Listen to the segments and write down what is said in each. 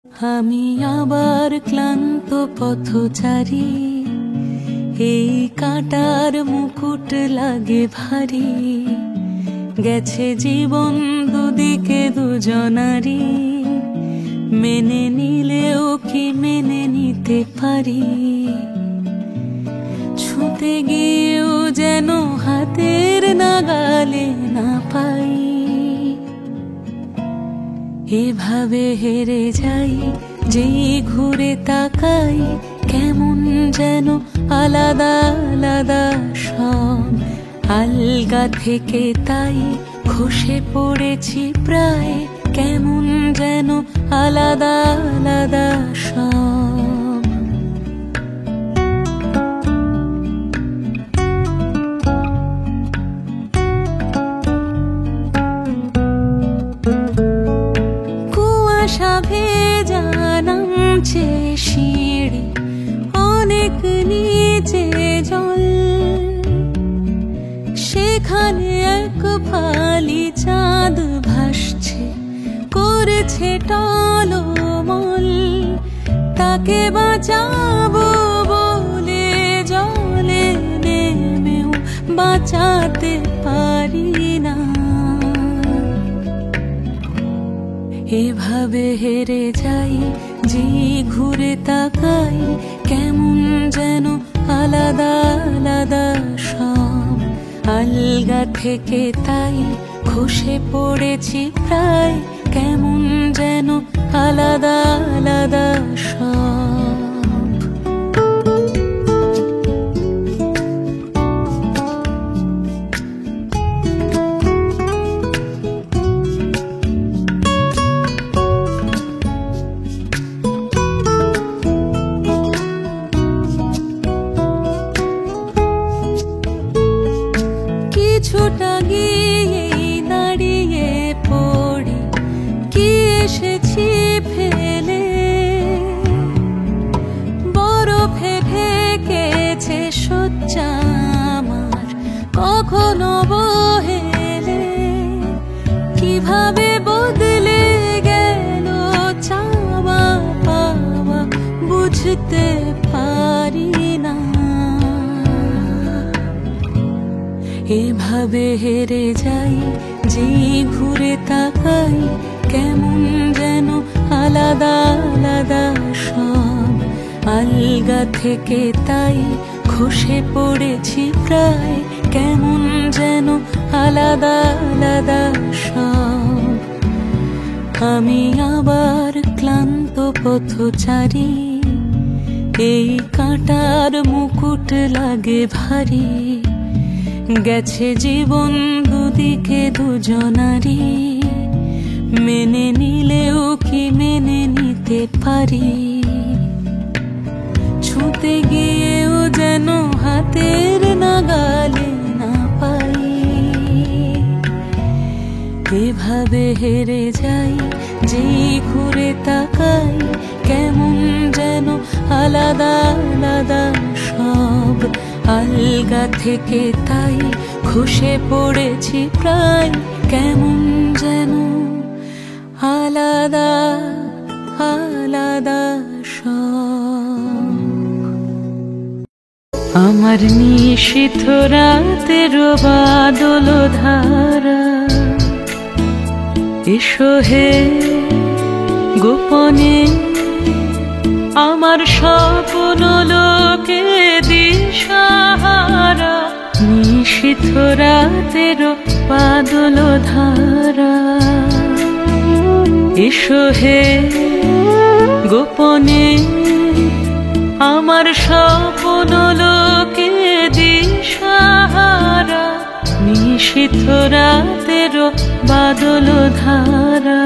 আমি আবার ক্লান্ত পথচারী, এই কাঁটার মুকুট লাগে ভারী। গেছে জীবন দুদিকে দুজনারই, মেনে নিলেও কি মেনে নিতে পারি? ছুঁতে গিয়েও যেন হাতের নাগালে না পাই। এভাবে হেরে যাই, যেই ঘুরে তাকাই, কেমন যেন আলাদা আলাদা সব। আলগা থেকে তাই খসে পড়েছি প্রায়, কেমন যেন আলাদা আলাদা সব। কুয়াশা ভেজা নামছে সিঁড়ি, অনেক নিচে জল। সেখানে এক ফালি চাঁদ ভাসছে, করেছে টলমল। তাকে বাঁচাবো বলে জলে নেমেও বাঁচাতে পারি না। এভাবে হেরে যাই, যে ঘুরে তাকাই, কেমন যেন আলাদা আলাদা সব। আলগা থেকে তাই খসে পড়েছি প্রায়, কেমন যেন আলাদা আলাদা সব। কিছুটা গিয়ে দাঁড়িয়ে পড়ি, কি এসেছি ফেলে। বরফে ঢেকেছে শয্যা আমার, কখনো বহেলে। কিভাবে বদলে গেল চাওয়া পাওয়া, বুঝতে পারি না। এভাবে হেরে যাই, যে ঘুরে তাকাই, কেমন যেন আলাদা আলাদা সব। আলগা থেকে তাই খসে পড়েছি প্রায়, কেমন যেন আলাদা আলাদা সব। আমি আবার ক্লান্ত পথচারী, এই কাঁটার মুকুট লাগে ভারী। গেছে জীবন দুদিকে দুজনারই, মেনে নিলেও কি মেনে নিতে পারি? ছুঁতে গিয়েও যেন হাতের নাগালে না পাই। এভাবে হেরে যাই, যেই ঘুরে তাকাই, কেমন যেন আলাদা আলাদা সব। আলগা থেকে তাই খসে পড়েছি প্রায়, কেমন যেন আলাদা আলাদা সব। আমার নিশীথ রাতের বাদল ধারা, এসো হে গোপনে আমার স্বপ্ন লোকে দিশাহারা। নিশীথ রাতের বাদল ধারা, এসো হে গোপনে আমার স্বপ্ন লোকে দিশাহারা। নিশীথ রাতের বাদল ধারা।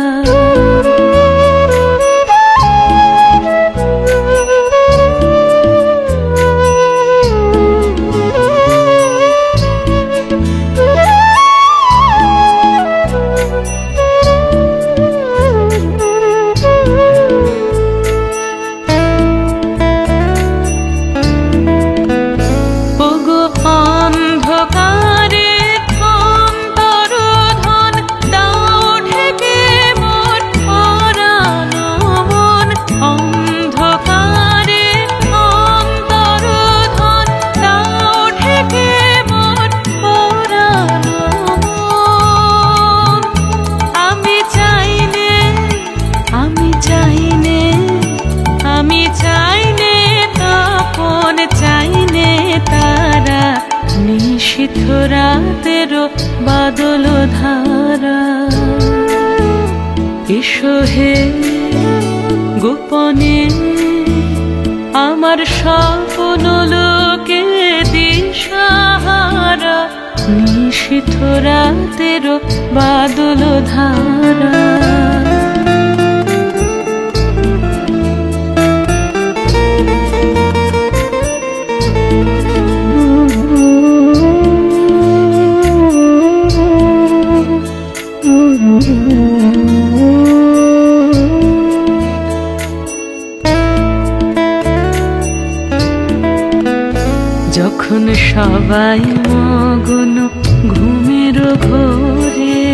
অন্ধকারে অন্তরধন দাও ঢেকে মোর চাইনে তারা, নিশীথ রাতেরও বাদল ধারা। এসো হে গোপনে আমার স্বপ্ন লোকে দিশাহারা, নিশীথ রাতেরও বাদল ধারা। যখন সবাই মগ্ন ঘুমের ঘোরে,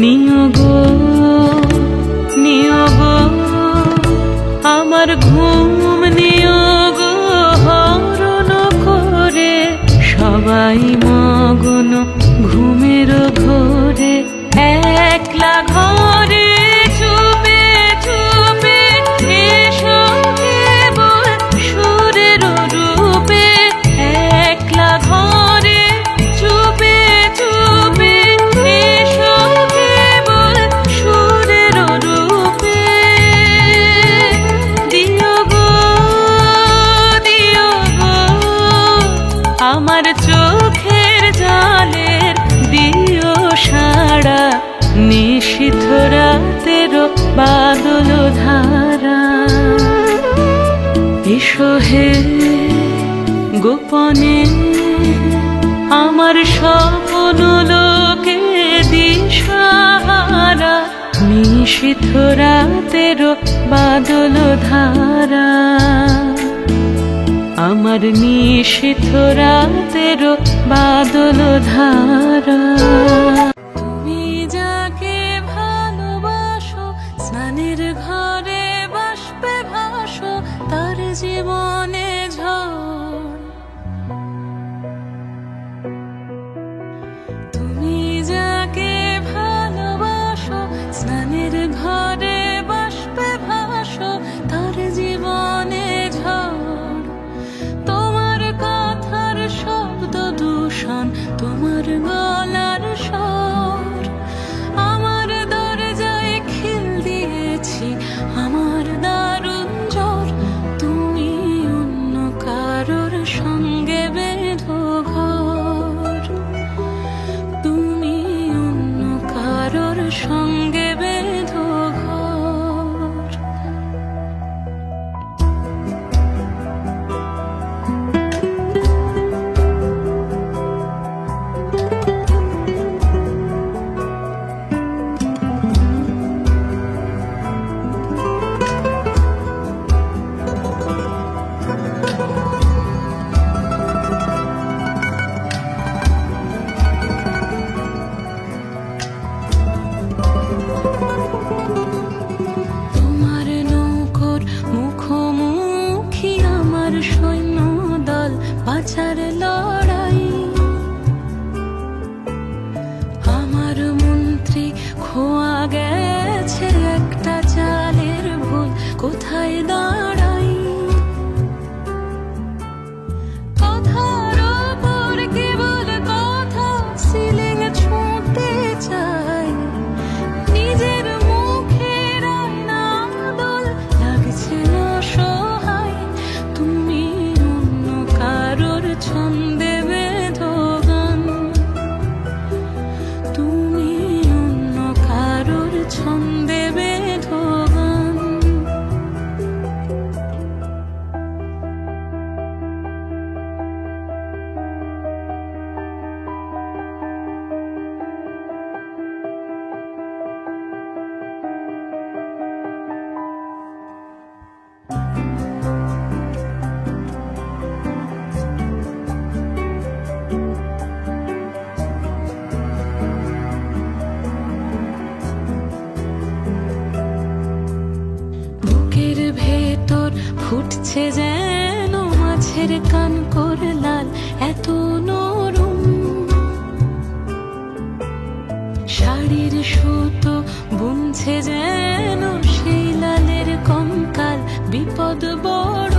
নিয়োগ নিয়োগ আমার ঘুম নিয়োগ হরণ করে। সবাই মগ্ন ঘুমের ঘোরে, একলা ঘরে চুপে চুপে এসো কেবল সুরের রূপে। একলা ঘরে চুপে চুপে এসো কেবল সুরের রূপে। দিও গো দিও গো আমার চোখের জলের দিও সাড়া, নিশীথ রাতেরও বাদল ধারা। এসো হে গোপনে আমার স্বপ্ন লোকে দিশাহারা, নিশীথ রাতেরও বাদল ধারা। আমার নিশীথ রাতেরও বাদল ধারা। তুমি যাকে ভালোবাসো স্নানের ঘরে বাষ্পে ভাসো, তার জীবনে ঝড়। তুমি যাকে ভালোবাসো স্নানের ঘরে বাষ্পে ভাসো, তার জীবনে ঝড়। তোমার কথার শব্দ দূষণ, তোমার গলার স্বর আমার দরজায় খিল দিয়েছি, আমার দারুণ জ্বর। তুমি অন্য কারোর সঙ্গে বেঁধো ঘর, তুমি অন্য কারোর সঙ্গে বেঁধো ঘর। তোমার নৌকোর মুখোমুখি আমার সৈন্য দল, বাঁচার লড়াই। আমার মন্ত্রী খোয়া গেছে একটা চালের ভুল, কোথায় দাঁড়াই। কথার ওপর কেবল কথা, সিলিং ছুঁতে চাই। নিজের মুখের আয়না দোল লাগছে অসহায়, তুমি অন্য কারোর ছন্দে বেঁধো গান, তুমি অন্য কারোর ছন্দে বেঁধো গান। বুকের ভেতর ফুটছে যেন মাছের কান করে লাল, এত নরম। শাড়ির সুতো বুনছে যেন সেই লালের কঙ্কাল, বিপদ বড়।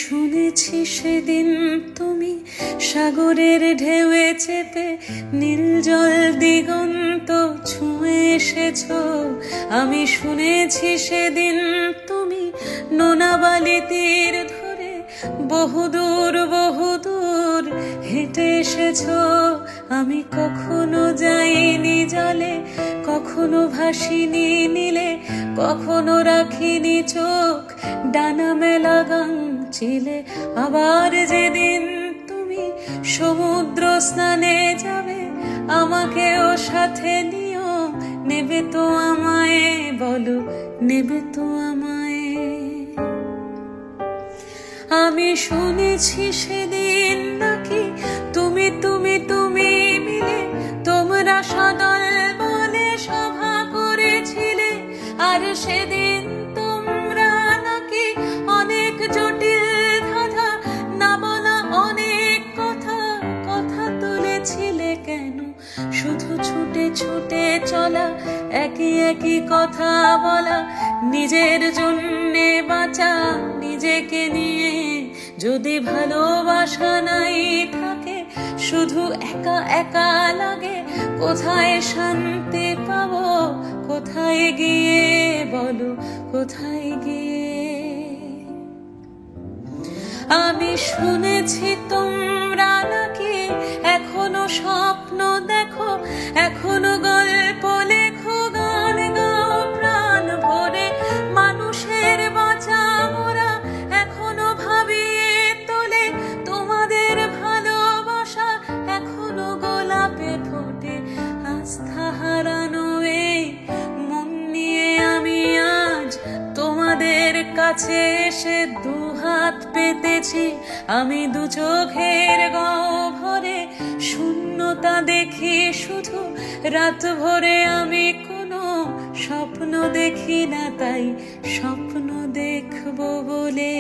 শুনেছি সেদিন তুমি সাগরের ঢেউয়ে চেপে নীল জল দিগন্ত ছুঁয়ে এসেছো। আমি শুনেছি সেদিন তুমি নোনাবালি তীর ধরে বহুদূর বহুদূর হেঁটে এসেছো। আমি কখনো যাইনি জলে, কখনো ভাসিনি নীলে, কখনো রাখিনি চোখ ডানা মেলা গাং চিলে। আবার যেদিন তুমি সমুদ্র স্নানে যাবে, আমাকেও সাথে নিও, নেবে তো আমায়, বলো নেবে তো আমায়। আমি শুনেছি সেদিন নাকি তুমি তুমি তুমি মিলে তোমরা সদল বলে সভা করেছিলে। আর সেদিন তোমরা নাকি অনেক জটিল ধাঁধা না বলা অনেক কথা কথা তুলেছিলে। কেন শুধু ছুটে ছুটে চলা, একই একই কথা বলা, নিজের জন্যে বাঁচা, নিজেকে নিয়ে যদি ভালোবাসা নাই থাকে, শুধু একা একা লাগে। কোথায় শান্তি পাবো, কোথায় গিয়ে, বলো কোথায় গিয়ে। আমি শুনেছি তোমরা নাকি এখনো স্বপ্ন দেখো, এখনো গল্প লেখো, গান গাও প্রাণ ভরে। মানুষের বাঁচা মোরা এখনো ভাবিয়ে তোলে, তোমাদের ভালোবাসা এখনো গোলাপে ফোটে। আস্থা হারানো এই মন নিয়ে আমি আজ তোমাদের কাছে এসে দুহাত পেতেছি। আমি দু চোখের গহ্বরে শূন্যতা দেখি শুধু, রাত ভরে আমি কোনো স্বপ্ন দেখি না, তাই স্বপ্ন দেখবো বলে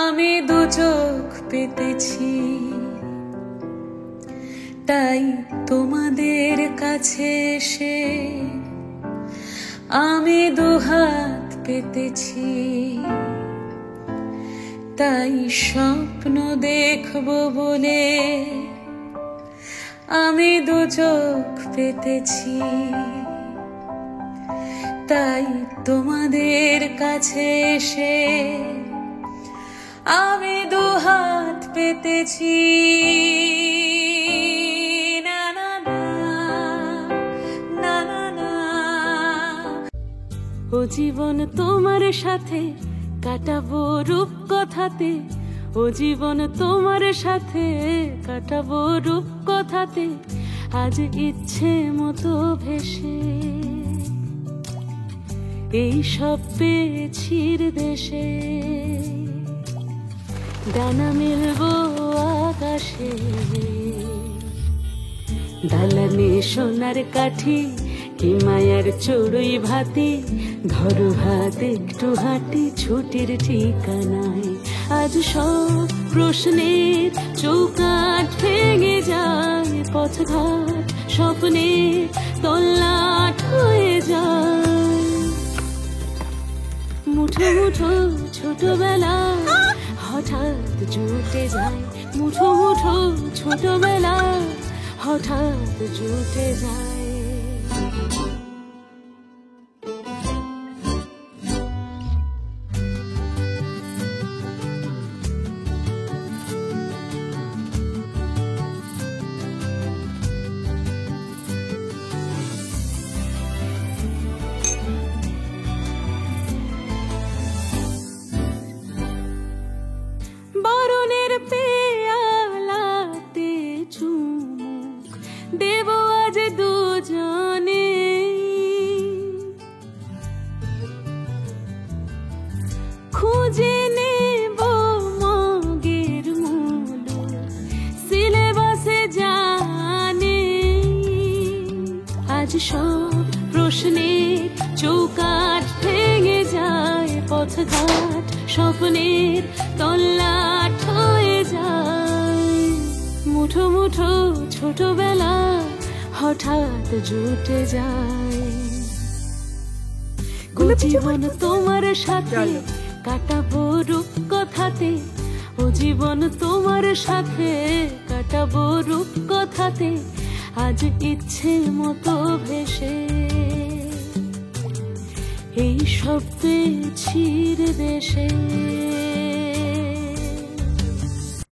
আমি দু চোখ পেতেছি। তাই তোমাদের কাছে এসে আমি দুহাত পেতেছি, তাই স্বপ্ন দেখবো বলে আমি দু চোখ পেতেছি। তাই তোমাদের কাছে এসে আমি দুহাত পেতেছি। না না না না না না। ও জীবন তোমার সাথে কাটাবো রূপ কথাতে, ও জীবন তোমার সাথে কাটাবো রূপ কথাতে। আজ ইচ্ছে মতো ভেসে এই সব পেয়েছি দেশে, ডানা মেলবো আকাশে। দালানে সোনার কাঠি কি মায়ার চড়ুই ভাতি, ধরো হাত একটু হাঁটি ছুটির ঠিকানায়। আজ সব প্রশ্নের চৌকাঠ ভেঙে যায়, পথঘাট স্বপ্নের তল্লাট হয়ে যায়। মুঠো মুঠো ছোটবেলা হঠাৎ জুটে যায়, মুঠো মুঠো ছোটবেলা হঠাৎ জুটে যায়। বরণের পেয়ালাতে চুমুক দেব আজ দুজনে, খুঁজে নেব মগের মূল সিলেবাসে জানে। আজ সব প্রশ্নের চৌকাঠ ভেঙে যায়, পথঘাট স্বপ্নের তল্লাট হয়ে যায়। মুঠো মুঠো ছোটবেলা হঠাৎ জুটে যায়। জীবন তোমার সাথে কাটাবো রূপকথাতে ও জীবন তোমার সাথে, কাটাবো রূপকথাতে আজ ইচ্ছে মতো ভেসে। এই শব্দে ছিঁড়ে দেশে